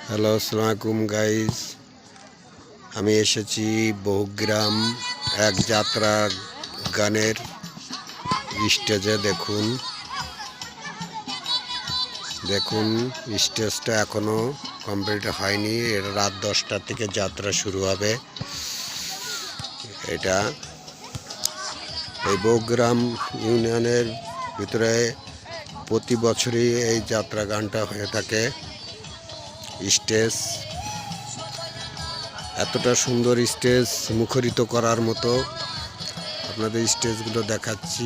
Hello, আসসালামু আলাইকুম guys. আমি এসেছি বহুগ্রাম এক যাত্রা গানের স্টেজে। দেখুন দেখুন স্টেজটা এখনো কমপ্লিট হয়নি। এটা রাত 10টা থেকে যাত্রা শুরু হবে। এটা এই বহুগ্রাম ইউনিয়নের ভিতরে প্রতি বছরই এই যাত্রা গানটা হয়ে থাকে। স্টেজ এতটা সুন্দর স্টেজ, মুখরিত করার মতো আপনাদের স্টেজগুলো দেখাচ্ছি।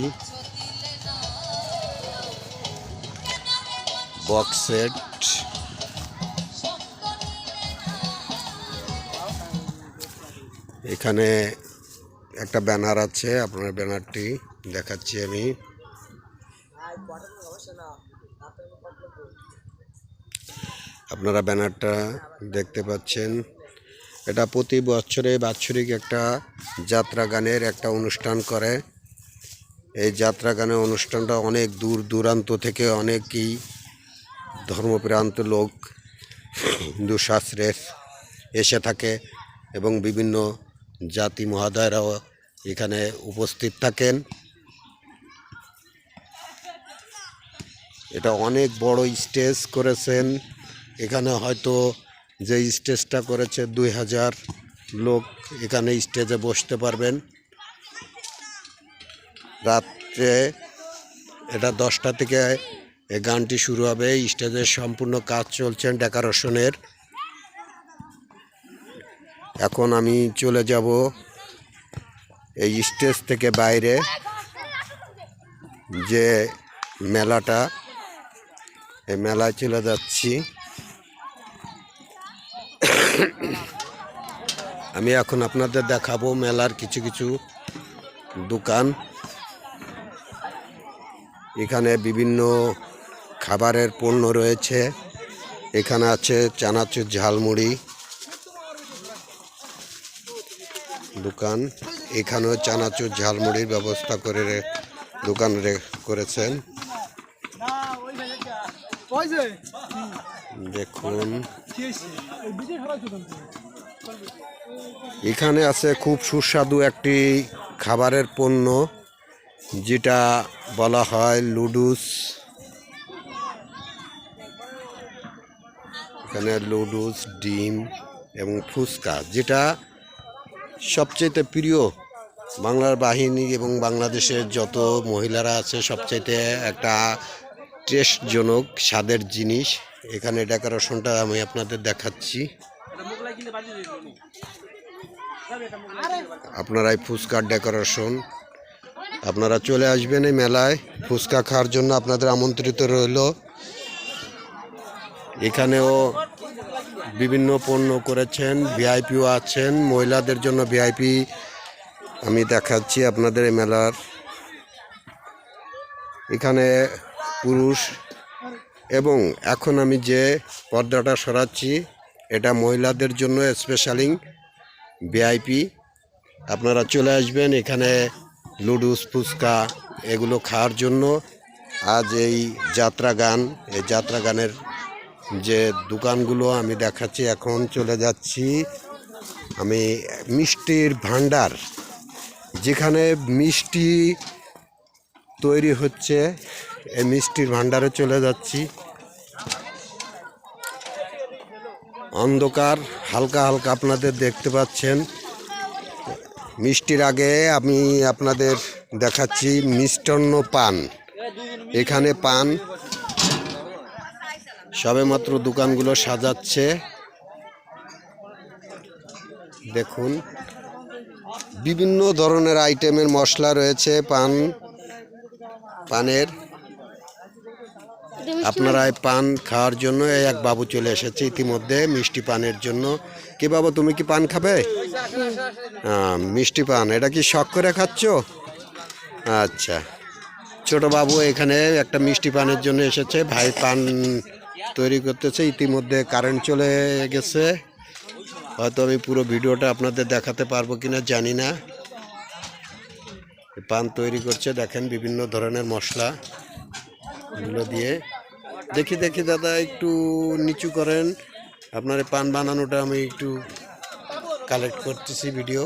বক্স সেট, এখানে একটা ব্যানার আছে, আপনার ব্যানারটি দেখাচ্ছি আমি। আপনারা ব্যানারটা দেখতে পাচ্ছেন। এটা প্রতি বছরে বাৎসরিক একটা যাত্রা গানের একটা অনুষ্ঠান করে। এই যাত্রা গানের অনুষ্ঠানটা অনেক দূর দূরান্ত থেকে অনেকই ধর্মপ্রান্ত লোক, হিন্দু শাস্ত্রের এসে থাকে এবং বিভিন্ন জাতি মহোদয়রাও এখানে উপস্থিত থাকেন। এটা অনেক বড় স্টেজ করেছেন। এখানে হয়তো যে স্টেজটা করেছে 2000 লোক এখানে স্টেজে বসতে পারবেন। রাত্রে এটা 10টা থেকে এই গানটি শুরু হবে। স্টেজের সম্পূর্ণ কাজ চলছেন ডেকোরেশনের। এখন আমি চলে যাব এই স্টেজ থেকে বাইরে, যে মেলাটা, এই মেলায় চলে যাচ্ছি। আমি এখন আপনাদের দেখাবো মেলার কিছু কিছু দোকান। এখানে বিভিন্ন খাবারের পণ্য রয়েছে। এখানে আছে চানাচুর, ঝালমুড়ি দোকান। এখানেও চানাচুর ঝালমুড়ির ব্যবস্থা করে দোকান করেছেন। দেখুন এখানে আছে খুব সুস্বাদু একটি খাবারের পণ্য, যেটা বলা হয় লুডুস। এখানে লুডুস, ডিম এবং ফুচকা, যেটা সবচেয়ে প্রিয় বাংলার বাহিনী এবং বাংলাদেশের যত মহিলারা আছে সবচাইতে একটা টেস্টজনক স্বাদের জিনিস। এখানে ডেকোরেশনটা আমি আপনাদের দেখাচ্ছি। আপনারা এই ফুচকার ডেকোরেশন, আপনারা চলে আসবেন এই মেলায় ফুচকা খাওয়ার জন্য, আপনাদের আমন্ত্রিত রইল। এখানেও বিভিন্ন পণ্য করেছেন, ভিআইপিও আছেন, মহিলাদের জন্য ভিআইপি আমি দেখাচ্ছি আপনাদের এই মেলার। এখানে পুরুষ, এবং এখন আমি যে পর্দাটা সরাচ্ছি এটা মহিলাদের জন্য স্পেশালিং ভিআইপি। আপনারা চলে আসবেন এখানে লুডুস, ফুচকা এগুলো খাওয়ার জন্য। আজ এই যাত্রা গান, এই যাত্রা গানের যে দোকানগুলো আমি দেখাচ্ছি। এখন চলে যাচ্ছি আমি মিষ্টির ভান্ডার, যেখানে মিষ্টি তৈরি হচ্ছে, এই মিষ্টির ভান্ডারে চলে যাচ্ছি। অন্ধকার হালকা হালকা আপনাদের দেখতে পাচ্ছেন। মিষ্টির আগে আমি আপনাদের দেখাচ্ছি মিষ্টান্ন পান। এখানে পান সবেমাত্র দোকানগুলো সাজাচ্ছে। দেখুন বিভিন্ন ধরনের আইটেমের মশলা রয়েছে পানের। আপনারা এই পান খাওয়ার জন্য এক বাবু চলে এসেছে ইতিমধ্যে মিষ্টি পানের জন্য। কি বাবু, তুমি কি পান খাবে? মিষ্টি পান, এটা কি শখ করে খাচ্ছ? আচ্ছা, ছোট বাবু এখানে একটা মিষ্টি পানের জন্য এসেছে। ভাই পান তৈরি করতেছে। ইতিমধ্যে কারেন্ট চলে গেছে, হয়তো আমি পুরো ভিডিওটা আপনাদের দেখাতে পারবো কিনা জানি না। পান তৈরি করছে, দেখেন বিভিন্ন ধরনের মশলা এগুলো দিয়ে। দেখি দাদা, একটু নিচু করেন। আপনার এই পান বানানোটা আমি একটু কালেক্ট করতেছি ভিডিও।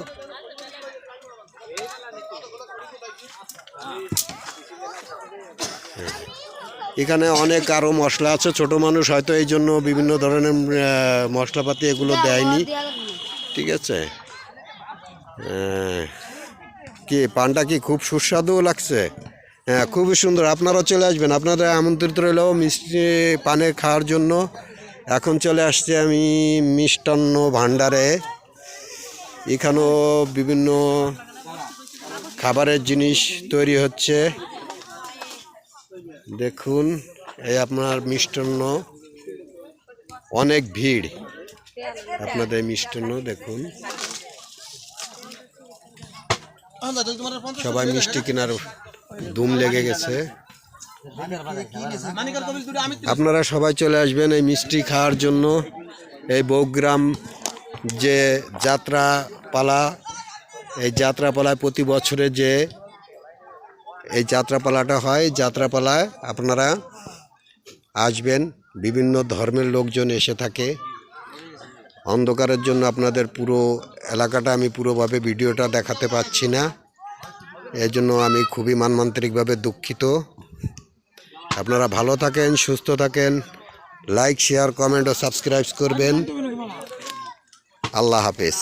এখানে অনেক আরও মশলা আছে, ছোট মানুষ হয়তো এই জন্য বিভিন্ন ধরনের মশলাপাতি এগুলো দেয়নি, ঠিক আছে। কি পানটা কি খুব সুস্বাদু লাগছে? হ্যাঁ, খুবই সুন্দর। আপনারাও চলে আসবেন, আপনারা আমন্ত্রিত রইলেও মিষ্টি পানে খাওয়ার জন্য। এখন চলে আসছে আমি মিষ্টান্ন ভাণ্ডারে। এখানেও বিভিন্ন খাবারের জিনিস তৈরি হচ্ছে, দেখুন। এই আপনার মিষ্টান্ন, অনেক ভিড় আপনাদের মিষ্টান্ন দেখুন। সবাই মিষ্টি কেনার ধুম লেগে গেছে। আপনারা সবাই চলে আসবেন এই মিষ্টি খাওয়ার জন্য। এই বৌগ্রাম যে যাত্রাপালা, এই যাত্রাপালায় প্রতি বছরে যে এই যাত্রাপালাটা হয়, যাত্রাপালায় আপনারা আসবেন। বিভিন্ন ধর্মের লোকজন এসে থাকে। অন্ধকারের জন্য আপনাদের পুরো এলাকাটা আমি পুরোভাবে ভিডিওটা দেখাতে পাচ্ছি না, এই জন্য আমি খুবই মর্মান্তিকভাবে দুঃখিত। আপনারা ভালো থাকেন, সুস্থ থাকেন। লাইক, শেয়ার, কমেন্ট ও সাবস্ক্রাইব করবেন। আল্লাহ হাফেজ।